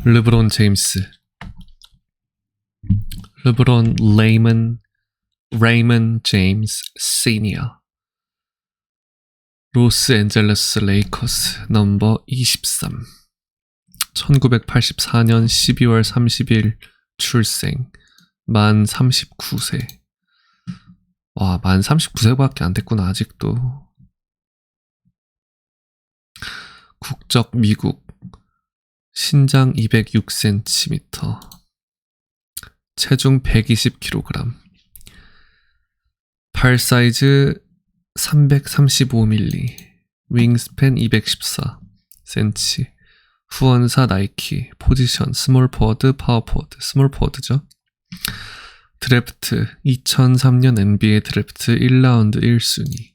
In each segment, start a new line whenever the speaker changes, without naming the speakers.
르브론 제임스, 르브론 레이먼 제임스 시니어, 로스앤젤레스 레이커스 넘버 23, 1984년 12월 30일 출생, 만 39세. 와, 만 39세밖에 안 됐구나, 아직도. 국적 미국, 신장 206cm, 체중 120kg, 발 사이즈 335mm, 윙스팬 214cm, 후원사 나이키, 포지션 스몰 포워드, 파워 포워드, 스몰 포워드죠. 드래프트 2003년 NBA 드래프트 1라운드 1순위.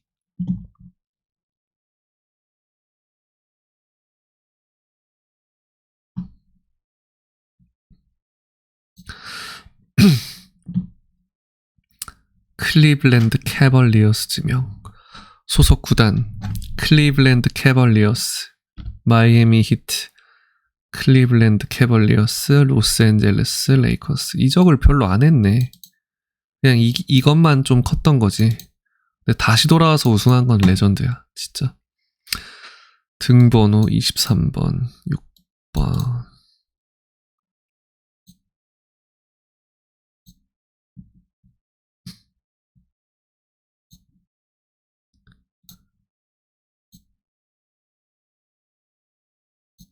클리블랜드 캐벌리어스 지명. 소속 구단 클리블랜드 캐벌리어스, 마이애미 히트, 클리블랜드 캐벌리어스, 로스앤젤레스 레이커스. 이적을 별로 안 했네. 그냥 이것만 좀 컸던 거지. 근데 다시 돌아와서 우승한 건 레전드야, 진짜. 등번호 23번, 6번.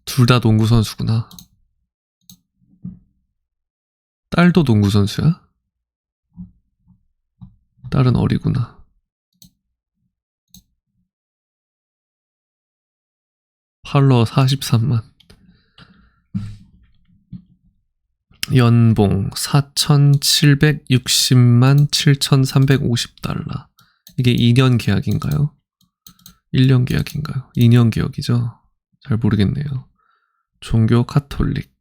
둘 다 농구 선수구나. 딸도 농구 선수야? 딸은 어리구나. 팔로워 43만. 연봉 4,760만 7,350달러. 이게 2년 계약인가요? 1년 계약인가요? 2년 계약이죠? 잘 모르겠네요. 종교 카톨릭.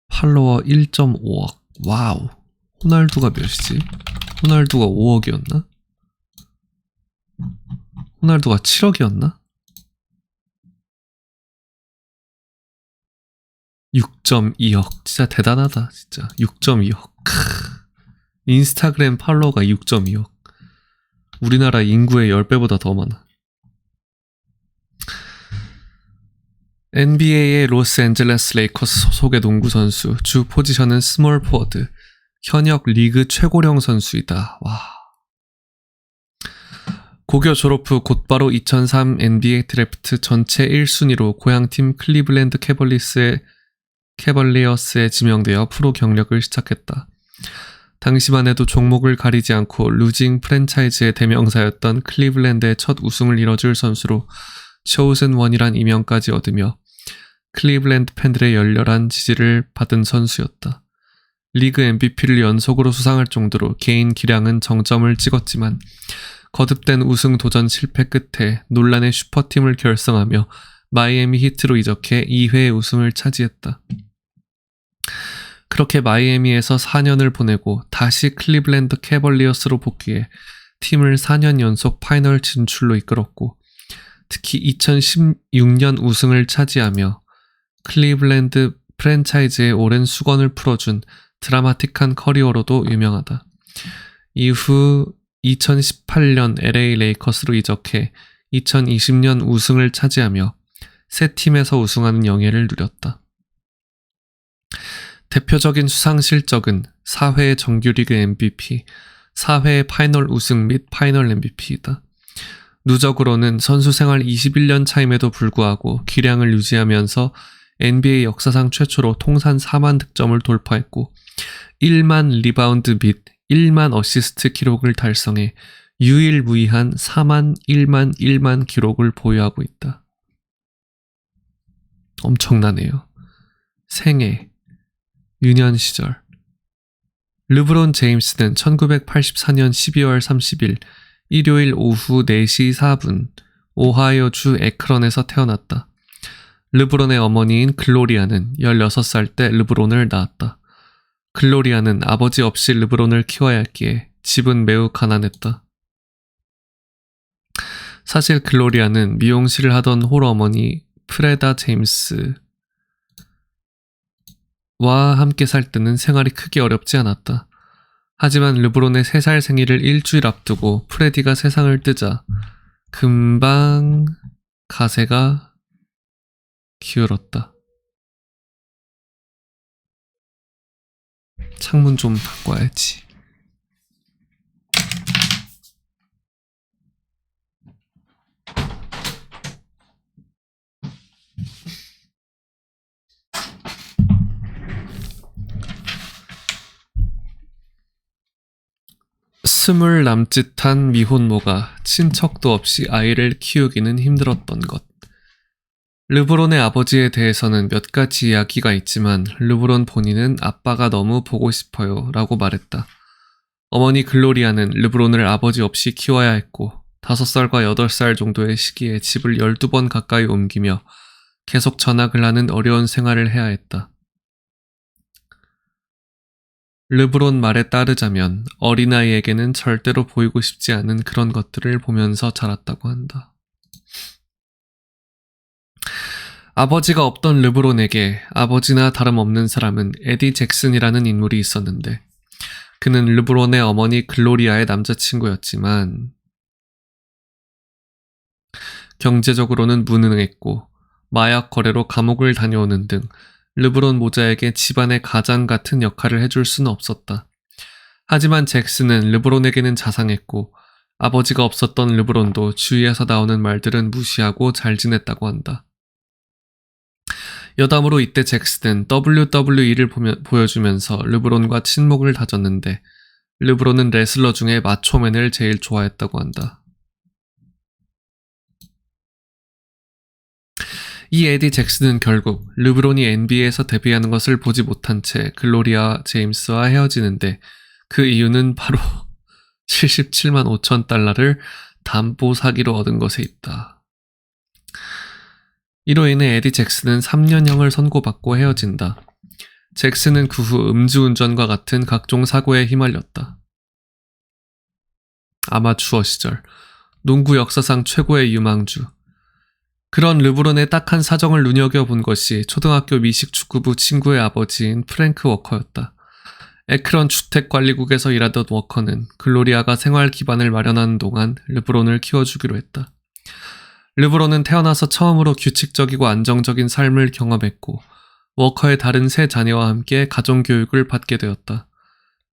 팔로워 1.5억. 와우. 호날두가 몇이지? 호날두가 5억이었나? 호날두가 7억이었나? 6.2억. 진짜 대단하다, 진짜. 6.2억. 인스타그램 팔로워가 6.2억. 우리나라 인구의 10배보다 더 많아. NBA의 로스앤젤레스 레이커스 소속의 농구 선수, 주 포지션은 스몰 포워드, 현역 리그 최고령 선수이다. 와. 고교 졸업 후 곧바로 2003 NBA 드래프트 전체 1순위로 고향팀 클리블랜드 캐벌리어스에 지명되어 프로 경력을 시작했다. 당시만 해도 종목을 가리지 않고 루징 프랜차이즈의 대명사였던 클리블랜드의 첫 우승을 이뤄줄 선수로 chosen one이란 이명까지 얻으며 클리블랜드 팬들의 열렬한 지지를 받은 선수였다. 리그 MVP를 연속으로 수상할 정도로 개인 기량은 정점을 찍었지만 거듭된 우승 도전 실패 끝에 논란의 슈퍼팀을 결성하며 마이애미 히트로 이적해 2회 우승을 차지했다. 그렇게 마이애미에서 4년을 보내고 다시 클리블랜드 캐벌리어스로 복귀해 팀을 4년 연속 파이널 진출로 이끌었고 특히 2016년 우승을 차지하며 클리블랜드 프랜차이즈의 오랜 수건을 풀어준 드라마틱한 커리어로도 유명하다. 이후 2018년 LA 레이커스로 이적해 2020년 우승을 차지하며 새 팀에서 우승하는 영예를 누렸다. 대표적인 수상 실적은 4회의 정규리그 MVP, 4회의 파이널 우승 및 파이널 MVP이다. 누적으로는 선수 생활 21년 차임에도 불구하고 기량을 유지하면서 NBA 역사상 최초로 통산 4만 득점을 돌파했고 1만 리바운드 및 1만 어시스트 기록을 달성해 유일무이한 4만 1만 기록을 보유하고 있다. 엄청나네요. 생애, 유년 시절. 르브론 제임스는 1984년 12월 30일 일요일 오후 4시 4분 오하이오주 에크런에서 태어났다. 르브론의 어머니인 글로리아는 16살 때 르브론을 낳았다. 글로리아는 아버지 없이 르브론을 키워야 했기에 집은 매우 가난했다. 사실 글로리아는 미용실을 하던 홀어머니 프레다 제임스와 함께 살 때는 생활이 크게 어렵지 않았다. 하지만 르브론의 3살 생일을 일주일 앞두고 프레디가 세상을 뜨자 금방 가세가 기울었다. 창문 좀 바꿔야지. 스물 남짓한 미혼모가 친척도 없이 아이를 키우기는 힘들었던 것. 르브론의 아버지에 대해서는 몇 가지 이야기가 있지만 르브론 본인은 아빠가 너무 보고 싶어요 라고 말했다. 어머니 글로리아는 르브론을 아버지 없이 키워야 했고 5살과 8살 정도의 시기에 집을 12번 가까이 옮기며 계속 전학을 하는 어려운 생활을 해야 했다. 르브론 말에 따르자면 어린아이에게는 절대로 보이고 싶지 않은 그런 것들을 보면서 자랐다고 한다. 아버지가 없던 르브론에게 아버지나 다름없는 사람은 에디 잭슨이라는 인물이 있었는데 그는 르브론의 어머니 글로리아의 남자친구였지만 경제적으로는 무능했고 마약 거래로 감옥을 다녀오는 등 르브론 모자에게 집안의 가장 같은 역할을 해줄 수는 없었다. 하지만 잭슨은 르브론에게는 자상했고 아버지가 없었던 르브론도 주위에서 나오는 말들은 무시하고 잘 지냈다고 한다. 여담으로 이때 잭슨은 WWE를 보여주면서 르브론과 친목을 다졌는데 르브론은 레슬러 중에 마초맨을 제일 좋아했다고 한다. 이 에디 잭슨은 결국 르브론이 NBA에서 데뷔하는 것을 보지 못한 채 글로리아 제임스와 헤어지는데 그 이유는 바로 77만 5천 달러를 담보 사기로 얻은 것에 있다. 이로 인해 에디 잭슨은 3년형을 선고받고 헤어진다. 잭슨은 그 후 음주운전과 같은 각종 사고에 휘말렸다. 아마추어 시절, 농구 역사상 최고의 유망주. 그런 르브론의 딱한 사정을 눈여겨본 것이 초등학교 미식축구부 친구의 아버지인 프랭크 워커였다. 에크런 주택관리국에서 일하던 워커는 글로리아가 생활 기반을 마련하는 동안 르브론을 키워주기로 했다. 르브론은 태어나서 처음으로 규칙적이고 안정적인 삶을 경험했고 워커의 다른 3 자녀와 함께 가정교육을 받게 되었다.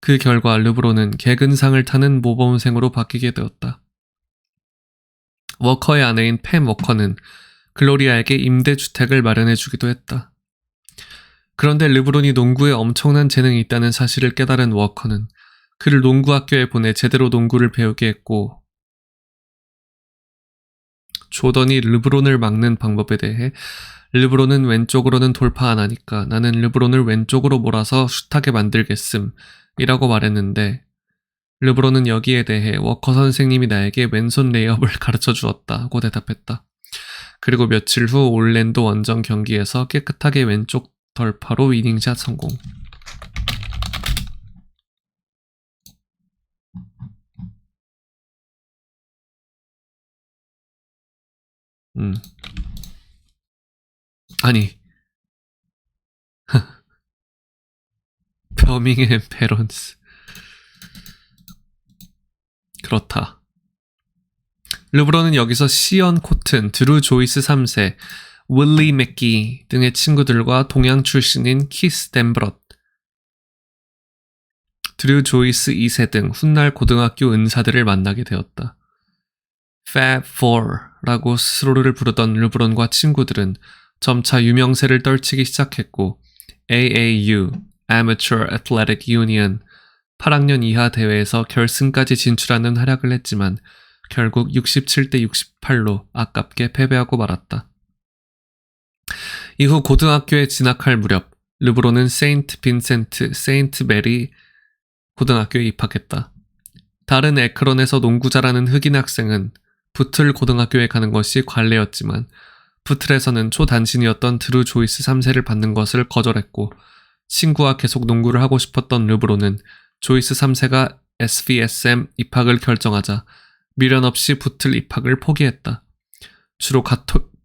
그 결과 르브론은 개근상을 타는 모범생으로 바뀌게 되었다. 워커의 아내인 팸 워커는 글로리아에게 임대주택을 마련해주기도 했다. 그런데 르브론이 농구에 엄청난 재능이 있다는 사실을 깨달은 워커는 그를 농구학교에 보내 제대로 농구를 배우게 했고 조던이 르브론을 막는 방법에 대해 르브론은 왼쪽으로는 돌파 안 하니까 나는 르브론을 왼쪽으로 몰아서 슛하게 만들겠음 이라고 말했는데 르브론은 여기에 대해 워커 선생님이 나에게 왼손 레이업을 가르쳐 주었다고 대답했다. 그리고 며칠 후 올랜도 원정 경기에서 깨끗하게 왼쪽 덜파로 위닝샷 성공. 아니 버밍햄 베론스 그렇다. 르브론은 여기서 시언 코튼, 드루 조이스 3세, 윌리 맥기 등의 친구들과 동양 출신인 키스 댄브럿, 드루 조이스 2세 등 훗날 고등학교 은사들을 만나게 되었다. Fab Four라고 스스로를 부르던 르브론과 친구들은 점차 유명세를 떨치기 시작했고 AAU, Amateur Athletic Union, 8학년 이하 대회에서 결승까지 진출하는 활약을 했지만 결국 67대 68로 아깝게 패배하고 말았다. 이후 고등학교에 진학할 무렵 르브론은 세인트 빈센트, 세인트 메리 고등학교에 입학했다. 다른 에크런에서 농구 잘하는 흑인 학생은 부틀 고등학교에 가는 것이 관례였지만 부틀에서는 초단신이었던 드루 조이스 3세를 받는 것을 거절했고 친구와 계속 농구를 하고 싶었던 르브론은 조이스 3세가 SVSM 입학을 결정하자 미련 없이 부틀 입학을 포기했다. 주로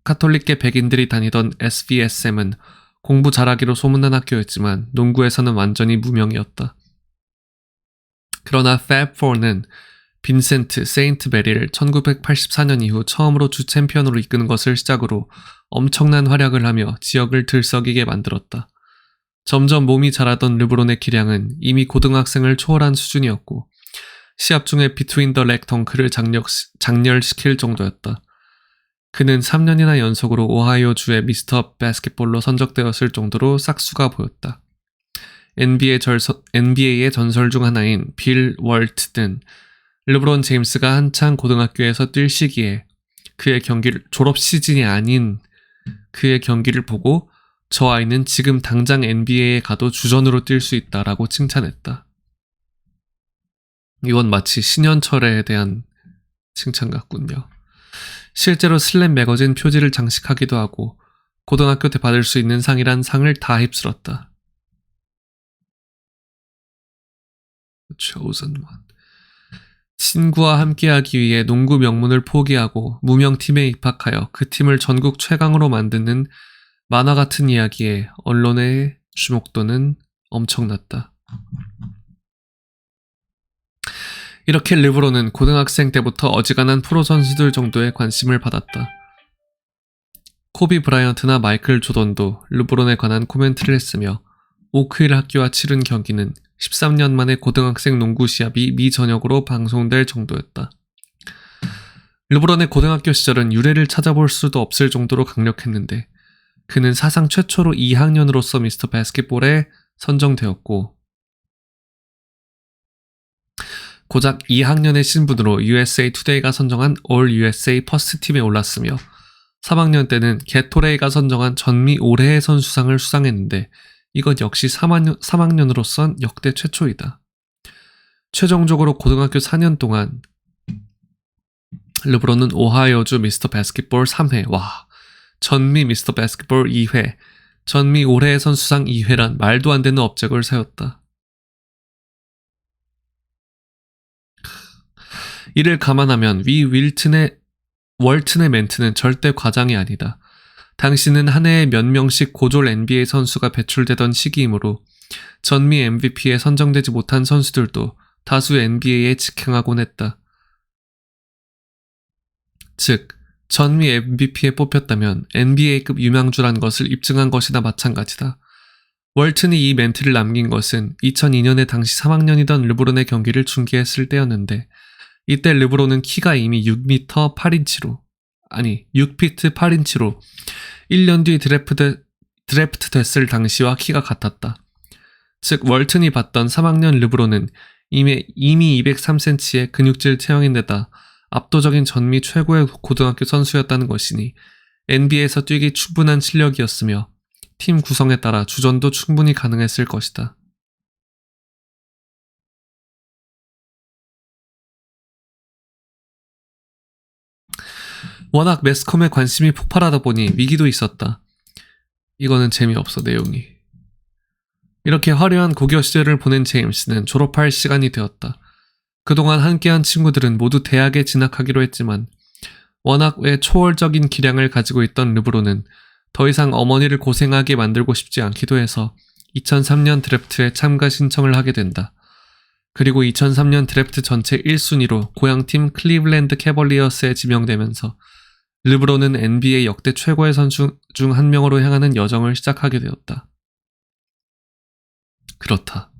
카톨릭계 백인들이 다니던 SVSM은 공부 잘하기로 소문난 학교였지만 농구에서는 완전히 무명이었다. 그러나 팹4는 빈센트 세인트 메리를 1984년 이후 처음으로 주 챔피언으로 이끄는 것을 시작으로 엄청난 활약을 하며 지역을 들썩이게 만들었다. 점점 몸이 자라던 르브론의 기량은 이미 고등학생을 초월한 수준이었고 시합 중에 비트윈 더 렉 덩크를 장렬시킬 정도였다. 그는 3년이나 연속으로 오하이오주의 미스터 바스켓볼로 선정되었을 정도로 싹수가 보였다. NBA의 전설 중 하나인 빌 월트는 르브론 제임스가 한창 고등학교에서 뛸 시기에 졸업 시즌이 아닌 그의 경기를 보고 저 아이는 지금 당장 NBA에 가도 주전으로 뛸 수 있다라고 칭찬했다. 이건 마치 신현철에 대한 칭찬 같군요. 실제로 슬램 매거진 표지를 장식하기도 하고 고등학교 때 받을 수 있는 상이란 상을 다 휩쓸었다. Chosen one. 친구와 함께하기 위해 농구 명문을 포기하고 무명팀에 입학하여 그 팀을 전국 최강으로 만드는 만화 같은 이야기에 언론의 주목도는 엄청났다. 이렇게 르브론은 고등학생 때부터 어지간한 프로 선수들 정도의 관심을 받았다. 코비 브라이언트나 마이클 조던도 르브론에 관한 코멘트를 했으며 오크힐 학교와 치른 경기는 13년 만에 고등학생 농구 시합이 미 전역으로 방송될 정도였다. 르브론의 고등학교 시절은 유래를 찾아볼 수도 없을 정도로 강력했는데 그는 사상 최초로 2학년으로서 미스터 바스켓볼에 선정되었고 고작 2학년의 신분으로 USA 투데이가 선정한 All USA 퍼스트 팀에 올랐으며 3학년 때는 게토레이가 선정한 전미 올해의 선수상을 수상했는데 이것 역시 3학년으로선 역대 최초이다. 최종적으로 고등학교 4년 동안 르브론은 오하이오주 미스터 바스켓볼 3회, 전미 미스터 바스켓볼 2회, 전미 올해의 선수상 2회란 말도 안 되는 업적을 세웠다. 이를 감안하면 월튼의 멘트는 절대 과장이 아니다. 당시는 한 해에 몇 명씩 고졸 NBA 선수가 배출되던 시기이므로 전미 MVP에 선정되지 못한 선수들도 다수 NBA에 직행하곤 했다. 즉, 전미 MVP에 뽑혔다면 NBA급 유망주란 것을 입증한 것이나 마찬가지다. 월튼이 이 멘트를 남긴 것은 2002년에 당시 3학년이던 르브론의 경기를 중계했을 때였는데 이때 르브론은 키가 이미 6m 8인치로 6피트 8인치로 1년 뒤 드래프트 됐을 당시와 키가 같았다. 즉 월튼이 봤던 3학년 르브론은 이미 203cm의 근육질 체형인데다 압도적인 전미 최고의 고등학교 선수였다는 것이니 NBA에서 뛰기 충분한 실력이었으며 팀 구성에 따라 주전도 충분히 가능했을 것이다. 워낙 매스컴에 관심이 폭발하다 보니 위기도 있었다. 이거는 재미없어 내용이. 이렇게 화려한 고교 시절을 보낸 제임스는 졸업할 시간이 되었다. 그동안 함께한 친구들은 모두 대학에 진학하기로 했지만 워낙 초월적인 기량을 가지고 있던 르브론은 더 이상 어머니를 고생하게 만들고 싶지 않기도 해서 2003년 드래프트에 참가 신청을 하게 된다. 그리고 2003년 드래프트 전체 1순위로 고향팀 클리블랜드 캐벌리어스에 지명되면서 르브론은 NBA 역대 최고의 선수 중 한 명으로 향하는 여정을 시작하게 되었다. 그렇다.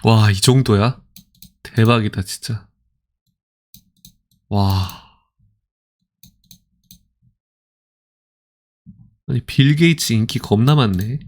와, 이 정도야? 대박이다, 진짜. 와. 아니, 빌 게이츠 인기 겁나 많네.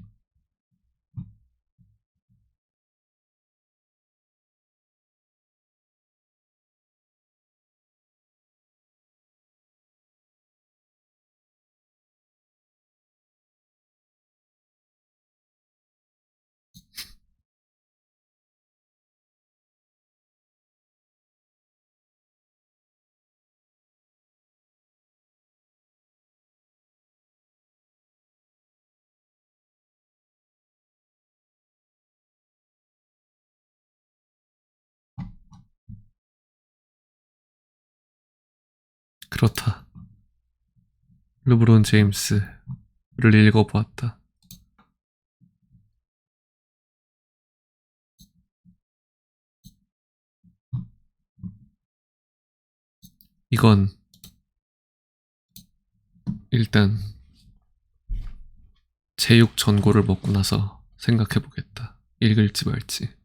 그렇다. 르브론 제임스를 읽어보았다. 이건 일단 제육 전골을 먹고 나서 생각해보겠다. 읽을지 말지.